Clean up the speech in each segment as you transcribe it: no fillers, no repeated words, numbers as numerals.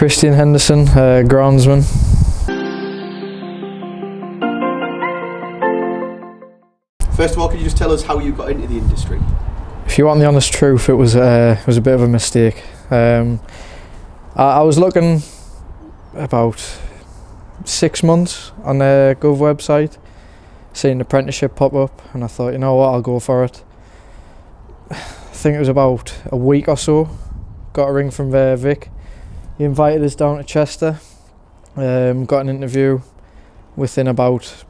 Christian Henderson, groundsman. First of all, could you just tell us how you got into the industry? If you want the honest truth, it was a bit of a mistake. I was looking about 6 months on the Gov website, seeing an apprenticeship pop up, and I thought, you know what, I'll go for it. I think it was about a week or so, got a ring from Vic. He invited us down to Chester, got an interview. Within about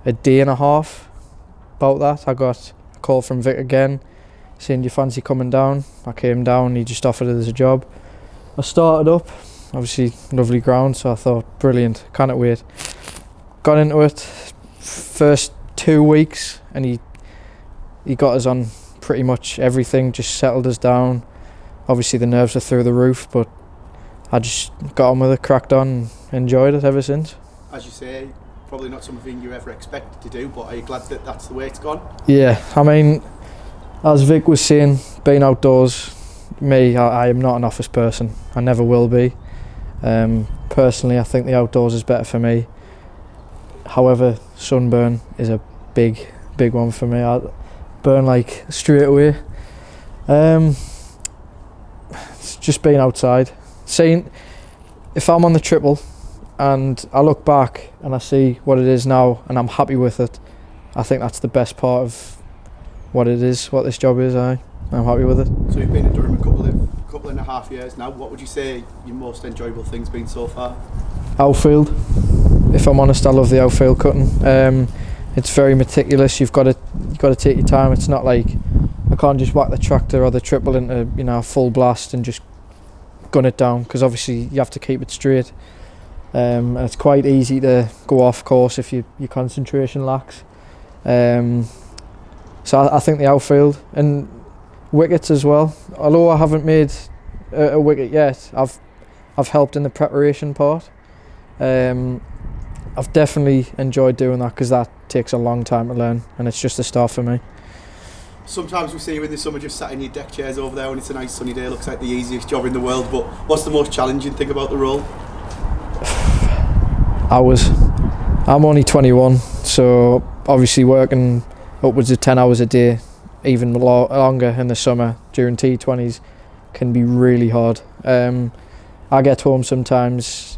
a day and a half about that, I got a call from Vic again, saying, do you fancy coming down? I came down, he just offered us a job. I started up, obviously lovely ground, so I thought, brilliant, can't wait. Got into it, first 2 weeks, and he got us on pretty much everything, just settled us down. Obviously the nerves are through the roof, but I just got on with it, cracked on, and enjoyed it ever since. As you say, probably not something you ever expected to do, but are you glad that that's the way it's gone? Yeah, I mean, as Vic was saying, being outdoors, I am not an office person. I never will be. Personally, I think the outdoors is better for me. However, sunburn is a big one for me. I burn like straight away. It's just being outside. Saying, if I'm on the triple and I look back and I see what it is now and I'm happy with it, I think that's the best part of what it is, what this job is. I'm happy with it. So you've been in Durham a couple and a half years now. What would you say your most enjoyable thing's been so far? Outfield. If I'm honest, I love the outfield cutting. It's very meticulous. You've got to take your time. It's not like I can't just whack the tractor or the triple into full blast and just gun it down, because obviously you have to keep it straight. And it's quite easy to go off course if your concentration lacks. So I think the outfield and wickets as well. Although I haven't made a wicket yet, I've helped in the preparation part. I've definitely enjoyed doing that, because that takes a long time to learn, and it's just a start for me. Sometimes we see you in the summer just sat in your deck chairs over there when it's a nice sunny day. Looks like the easiest job in the world, but what's the most challenging thing about the role? Hours. I'm only 21, so obviously working upwards of 10 hours a day, even longer in the summer during T20s, can be really hard. I get home sometimes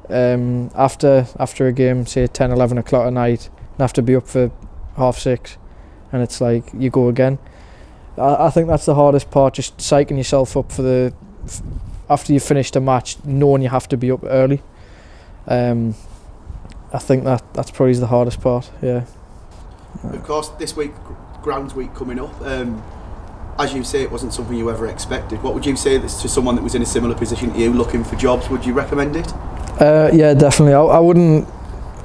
after a game, say 10, 11 o'clock at night, and have to be up for 6:30, and it's like you go again. I think that's the hardest part, just psyching yourself up for after you've finished a match, knowing you have to be up early. I think that's probably the hardest part, yeah. Of course, this week, Grounds Week coming up, as you say, it wasn't something you ever expected. What would you say to someone that was in a similar position to you, looking for jobs? Would you recommend it? Yeah, definitely. I wouldn't,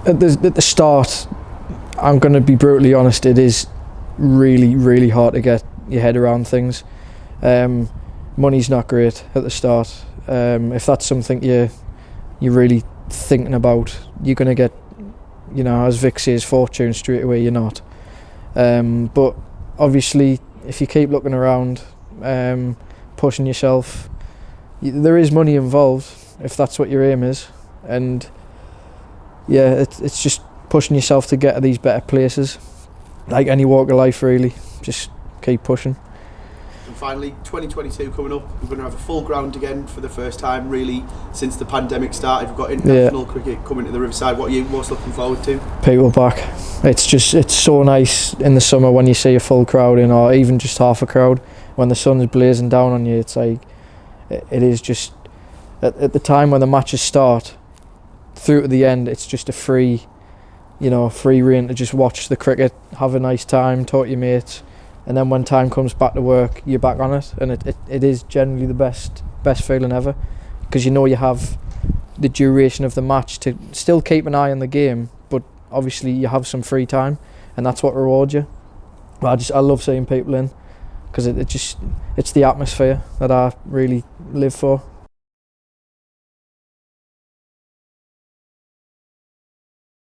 at the start, I'm going to be brutally honest, it is really, really hard to get your head around things. Money's not great at the start. If that's something you're really thinking about, you're going to get, as Vic says, fortune straight away. You're not. But obviously, if you keep looking around, pushing yourself, there is money involved if that's what your aim is. And yeah, it's just pushing yourself to get to these better places. Like any walk of life, really, just keep pushing. And finally, 2022 coming up, we're going to have a full ground again for the first time really since the pandemic started. We've got international cricket coming to the Riverside. What are you most looking forward to? People back. It's so nice in the summer when you see a full crowd in, or even just half a crowd. When the sun's blazing down on you, it's like, it is just, at the time when the matches start, through to the end, it's just a free reign to just watch the cricket, have a nice time, talk to your mates, and then when time comes back to work, you're back on it, and it is generally the best feeling ever, because you have the duration of the match to still keep an eye on the game, but obviously you have some free time, and that's what rewards you. But I love seeing people in, because it's the atmosphere that I really live for.